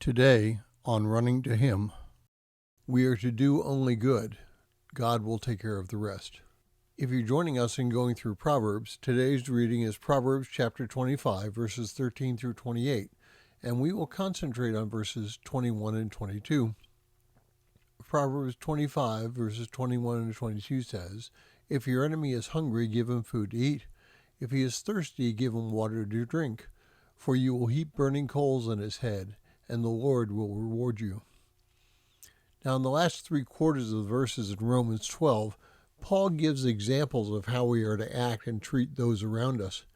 Today, on Running to Him, we are to do only good. God will take care of the rest. If you're joining us in going through Proverbs, today's reading is Proverbs chapter 25, verses 13 through 28, and we will concentrate on verses 21 and 22. Proverbs 25, verses 21 and 22 says, "If your enemy is hungry, give him food to eat. If he is thirsty, give him water to drink. For you will heap burning coals on his head, and the Lord will reward you." Now, in the last 3/4 of the verses in Romans 12, Paul gives examples of how we are to act and treat those around us.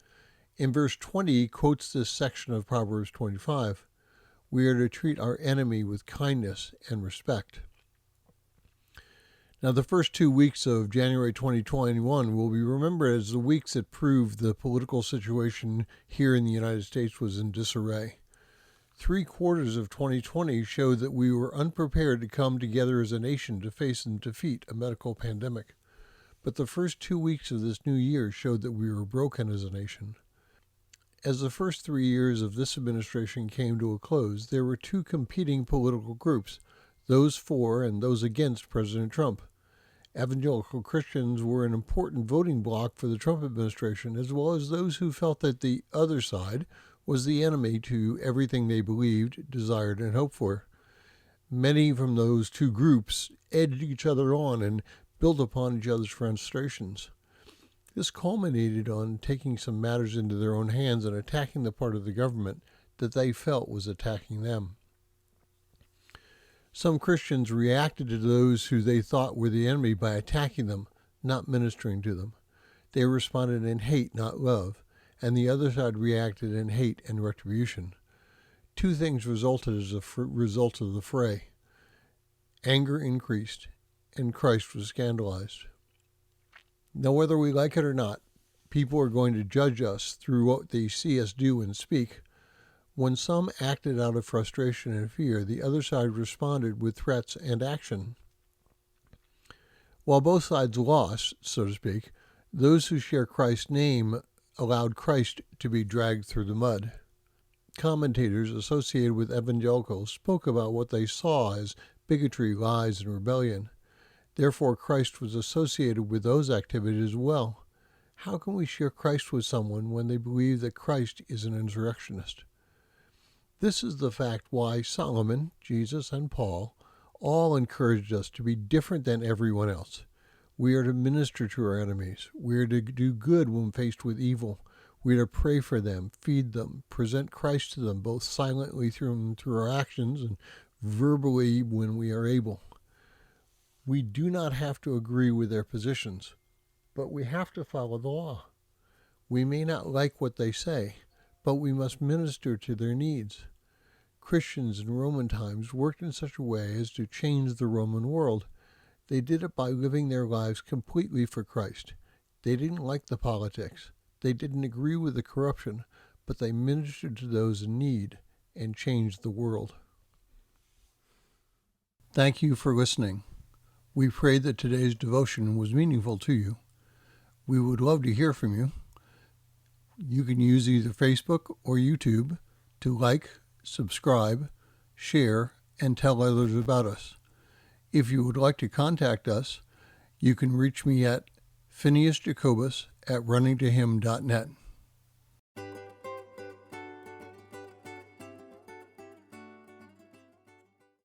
In verse 20, he quotes this section of Proverbs 25. We are to treat our enemy with kindness and respect. Now, the first 2 weeks of January 2021 will be remembered as the weeks that proved the political situation here in the United States was in disarray. 3/4 of 2020 showed that we were unprepared to come together as a nation to face and defeat a medical pandemic. But the first 2 weeks of this new year showed that we were broken as a nation. As the first 3 years of this administration came to a close, there were two competing political groups, those for and those against President Trump. Evangelical Christians were an important voting bloc for the Trump administration, as well as those who felt that the other side was the enemy to everything they believed, desired, and hoped for. Many from those two groups egged each other on and built upon each other's frustrations. This culminated on taking some matters into their own hands and attacking the part of the government that they felt was attacking them. Some Christians reacted to those who they thought were the enemy by attacking them, not ministering to them. They responded in hate, not love, and the other side reacted in hate and retribution. Two things resulted as a result of the fray. Anger increased, and Christ was scandalized. Now, whether we like it or not, people are going to judge us through what they see us do and speak. When some acted out of frustration and fear, the other side responded with threats and action. While both sides lost, so to speak, those who share Christ's name allowed Christ to be dragged through the mud. Commentators associated with evangelicals spoke about what they saw as bigotry, lies, and rebellion. Therefore, Christ was associated with those activities as well. How can we share Christ with someone when they believe that Christ is an insurrectionist? This is the fact why Solomon, Jesus, and Paul all encouraged us to be different than everyone else. We are to minister to our enemies. We are to do good when faced with evil. We are to pray for them, feed them, present Christ to them, both silently through our actions and verbally when we are able. We do not have to agree with their positions, but we have to follow the law. We may not like what they say, but we must minister to their needs. Christians in Roman times worked in such a way as to change the Roman world. They did it by living their lives completely for Christ. They didn't like the politics. They didn't agree with the corruption, but they ministered to those in need and changed the world. Thank you for listening. We pray that today's devotion was meaningful to you. We would love to hear from you. You can use either Facebook or YouTube to like, subscribe, share, and tell others about us. If you would like to contact us, you can reach me at phineasjacobus@runningtohim.net.